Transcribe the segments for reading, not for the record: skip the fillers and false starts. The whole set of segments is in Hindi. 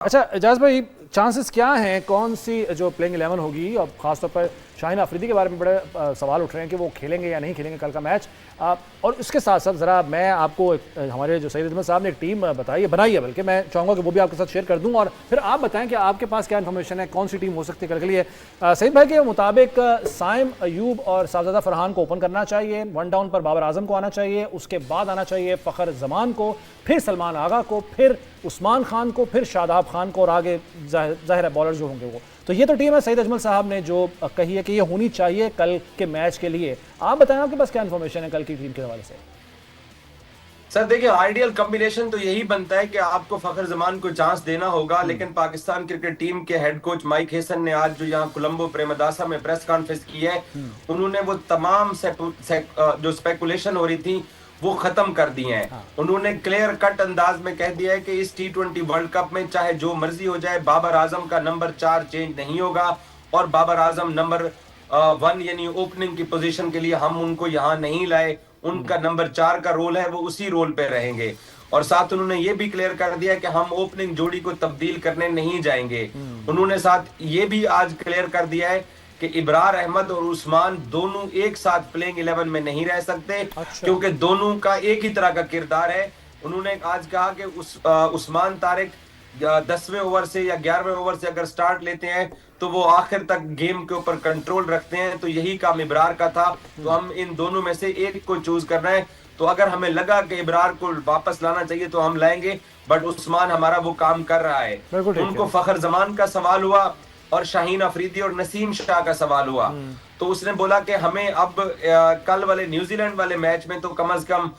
अच्छा एजाज भाई, चांसेस क्या हैं, कौन सी जो प्लेइंग 11 होगी? और खासतौर पर शाहीन अफरीदी के बारे में बड़े सवाल उठ रहे हैं कि वो खेलेंगे या नहीं खेलेंगे कल का मैच। और इसके साथ साथ ज़रा मैं आपको हमारे जो सईद अजमल साहब ने एक टीम बनाई है, बल्कि मैं चाहूँगा कि वो भी आपके साथ शेयर कर दूँ और फिर आप बताएं कि आपके पास क्या इन्फॉर्मेशन है, कौन सी टीम हो सकती है कल के लिए। सईद भाई के मुताबिक साइम अयूब और साहबजादा फरहान को ओपन करना चाहिए, वन डाउन पर बाबर आजम को आना चाहिए, उसके बाद आना चाहिए फ़खर जमान को, फिर सलमान आगा को, फिर उस्मान खान को, फिर शादाब खान को और आगे जाहिर है बॉलर जो होंगे वो। तो ये तो टीम है सईद अजमल साहब ने जो कही है कि ये होनी चाहिए कल के मैच के लिए। आप बताएं आपके पास क्या इन्फॉर्मेशन है कल की टीम के हवाले से। सर देखिए, आइडियल कॉम्बिनेशन तो यही बनता है कि आपको फखर जमान को चांस देना होगा, लेकिन पाकिस्तान क्रिकेट टीम के हेड कोच माइक हेसन ने आज जो यहाँ कोलंबो प्रेमदासा में प्रेस कॉन्फ्रेंस की है, उन्होंने वो तमाम जो स्पेकुलेशन हो रही थी वो खत्म कर दी हैं। उन्होंने क्लियर कट अंदाज में कह दिया है कि इस T20 वर्ल्ड कप में चाहे जो मर्जी हो जाए, बाबर आजम का नंबर 4 चेंज नहीं होगा और बाबर आजम नंबर 1 यानी ओपनिंग की पोजीशन के लिए हम उनको यहाँ नहीं लाए। उनका नंबर 4 का रोल है, वो उसी रोल पे रहेंगे। और साथ उन्होंने ये भी क्लियर कर दिया कि हम ओपनिंग जोड़ी को तब्दील करने नहीं जाएंगे। उन्होंने साथ ये भी आज क्लियर कर दिया है कि इब्रार अहमद और उस्मान दोनों एक साथ प्लेइंग 11 में नहीं रह सकते। अच्छा। क्योंकि दोनों का एक ही तरह का किरदार है। उन्होंने आज कहा कि उस्मान तारिक 10वें ओवर से या 11वें ओवर से अगर स्टार्ट लेते हैं तो वो आखिर तक गेम के ऊपर कंट्रोल रखते हैं, तो यही काम इब्रार का था। तो हम इन दोनों में से एक को चूज करना है। तो अगर हमें लगा कि इब्रार को वापस लाना चाहिए तो हम लाएंगे, बट उस्मान हमारा वो काम कर रहा है। उनको फखर जमान का सवाल हुआ और शाहीन अफरीदी और नसीम शाह का सवाल हुआ, तो उसने बोला कि हमें अब कल वाले न्यूजीलैंड वाले मैच में तो कम से कम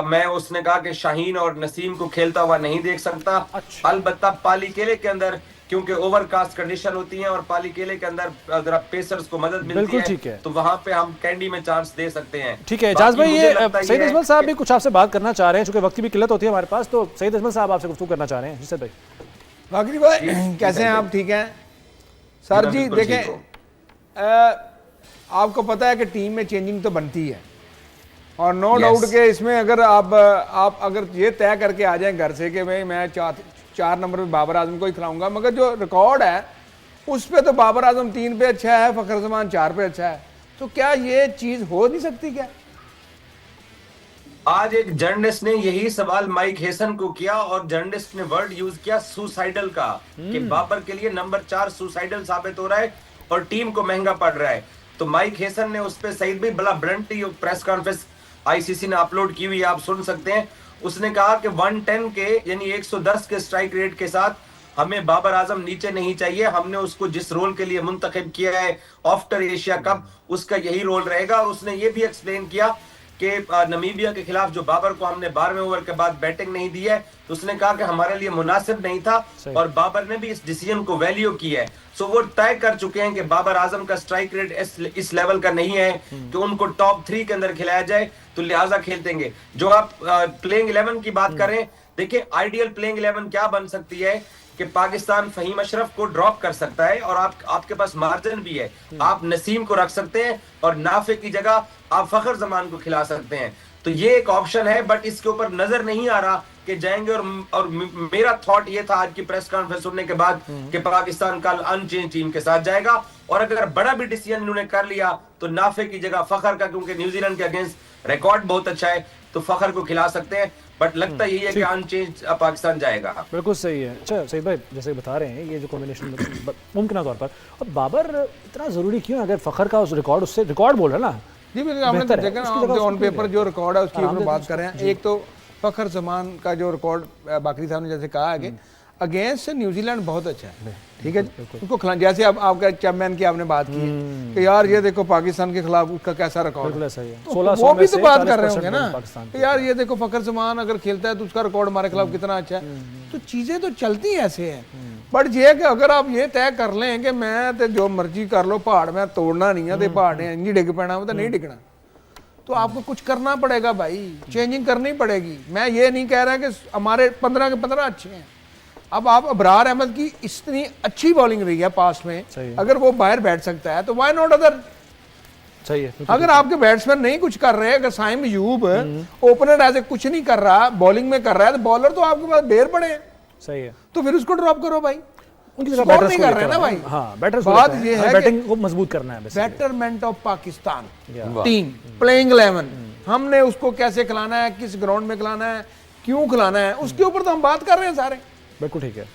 मैं उसने कहा कि शाहीन और नसीम को खेलता हुआ नहीं देख सकता। अच्छा। अलबत्ता पाली केले के अंदर क्योंकि ओवरकास्ट कंडीशन होती है और पाली केले के अंदर अगर पेसर्स को मदद मिलती है तो वहां पे हम कैंडी में चांस दे सकते हैं। ठीक है एजाज भाई, ये सईद अजमल साहब भी कुछ आपसे बात करना चाह रहे हैं, चूंकि वक्त की भी किल्लत होती है हमारे पास, तो सईद अजमल साहब आपसे गुफ्तगू करना चाह रहे हैं। जिससे भाई वाकई भाई कैसे हैं आप? ठीक हैं सर जी। देखें, आपको पता है कि टीम में चेंजिंग तो बनती है और नो डाउट के इसमें अगर आप अगर ये तय करके आ जाएं घर से कि भाई मैं 4 नंबर पे बाबर आजम को ही खिलाऊंगा, मगर जो रिकॉर्ड है उस पे तो बाबर आजम 3 पे अच्छा है, फखर जमान 4 पे अच्छा है, तो क्या ये चीज हो नहीं सकती क्या? आज एक जर्नलिस्ट ने यही सवाल माइक हेसन को किया और जर्नलिस्ट ने वर्ड यूज किया सुसाइडल का, कि बाबर के लिए नंबर 4 सुसाइडल साबित हो रहा है और टीम को महंगा पड़ रहा है। तो माइक हेसन ने उस पर सईद भाई बड़ा ब्लंटली प्रेस कॉन्फ्रेंस आईसीसी ने अपलोड की हुई, आप सुन सकते हैं। उसने कहा कि 110 के यानी 110 के स्ट्राइक रेट के साथ हमें बाबर आजम नीचे नहीं चाहिए। हमने उसको जिस रोल के लिए मुंतखब किया है आफ्टर एशिया कप, उसका यही रोल रहेगा। और उसने ये भी एक्सप्लेन किया कि नमीबिया के खिलाफ जो बाबर को हमने 12वें ओवर के बाद बैटिंग नहीं दी है, तो उसने कहा कि हमारे लिए मुनासिब नहीं था और बाबर ने भी इस डिसीजन को वैल्यू की है। सो वो तय कर चुके हैं कि बाबर आजम का स्ट्राइक रेट इस लेवल का नहीं है कि उनको टॉप 3 के अंदर खिलाया जाए, तो लिहाजा खेलतेंगे। जो आप प्लेइंग 11 की बात करें, देखिए आइडियल प्लेइंग 11 क्या बन सकती है कि पाकिस्तान फहीम अशरफ को ड्रॉप कर सकता है और आपके पास मार्जिन भी है। आप नसीम को रख सकते हैं और नाफे की जगह आप फखर जमान को खिला सकते हैं। तो ये एक ऑप्शन है, बट इसके ऊपर नजर नहीं आ रहा कि जाएंगे। और मेरा थॉट ये था आज की प्रेस कॉन्फ्रेंस सुनने के बाद कि पाकिस्तान कल अनचेंज टीम के साथ जाएगा और अगर बड़ा भी डिसीजन इन्होंने कर लिया तो नाफे की जगह फखर का, क्योंकि न्यूजीलैंड के अगेंस्ट रिकॉर्ड बहुत अच्छा है, तो फखर को खिला सकते हैं। बट लगता यही है कि अनचेंज पाकिस्तान जाएगा। बिल्कुल सही है। अच्छा सईद भाई, जैसे बता रहे हैं ये जो कॉम्बिनेशन मुमकिन तौर पर, और बाबर इतना जरूरी क्यों? अगर फखर का उस रिकॉर्ड, उससे रिकॉर्ड बोल रहे ना जी, हमने देखा ना ऑन पेपर जो रिकॉर्ड है उसकी ऊपर बात कर रहे हैं। एक तो फखर जमान का जो रिकॉर्ड बाकरी साहब ने जैसे कहा है कि अगेंस्ट न्यूजीलैंड बहुत अच्छा है, ठीक है, उनको खिला, जैसे अब आपका चैम्पियन की आपने बात की कि यार ये देखो पाकिस्तान के खिलाफ उसका कैसा रिकॉर्ड है, तो वो भी तो बात कर रहे होंगे ना कि यार ये देखो फखर जमान अगर खेलता है तो उसका रिकॉर्ड हमारे खिलाफ कितना अच्छा है। तो चीजें तो चलती ऐसे हैं, बट ये कि अगर आप ये तय कर लें कि मैं तो जो मर्जी कर लो, पहाड़ में तोड़ना नहीं है, तो पहाड़ ने नहीं डिग पैना, तो नहीं डिगना, तो आपको कुछ करना पड़ेगा भाई, चेंजिंग करनी पड़ेगी। मैं ये नहीं कह रहा कि हमारे 15 के 15 अच्छे हैं। अब आप इब्रार अहमद की इतनी अच्छी बॉलिंग रही है पास में, अगर वो बाहर बैठ सकता है तो व्हाई नॉट अदर। सही है। अगर आपके बैट्समैन नहीं कुछ कर रहे, अगर साइम अयूब ओपनर ऐसे कुछ नहीं कर रहा, बॉलिंग में कर रहा है, तो बॉलर तो आपके पास ढेर पड़े हैं। सही है। तो फिर उसको ड्रॉप करो भाई, उनकी जगह स्कोर बैटर्स नहीं को कर लेकर रहे ना आना। भाई। हाँ, बैटर्स बात ये है कि बैटिंग को मजबूत करना है basically। Betterment of Pakistan team, playing 11, हमने उसको कैसे खिलाना है, किस ग्राउंड में खिलाना है, क्यों खिलाना है, उसके ऊपर तो हम बात कर रहे हैं सारे। बिल्कुल ठीक है,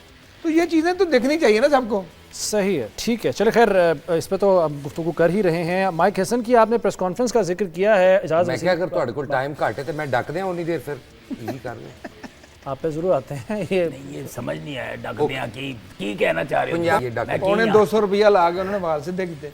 तो ये चीजें तो देखनी चाहिए ना सबको। सही है, ठीक है। चले खैर, इस पे तो अब गुफ्तगू कर ही रहे हैं। माइक हैसन की आपने प्रेस कॉन्फ्रेंस का जिक्र किया है, इजाज़त मैं क्या अगर ਤੁਹਾਡੇ ਕੋਲ टाइम घट है तो मैं डक दियां उन्नी देर फिर यही कर लें। आप पे जरूर आते हैं। ये समझ नहीं आया डकदियां की कहना चाह रहे हो। पंजाब ये डक पौने 200 रुपया ला के उन्होंने बाहर से दे दिए।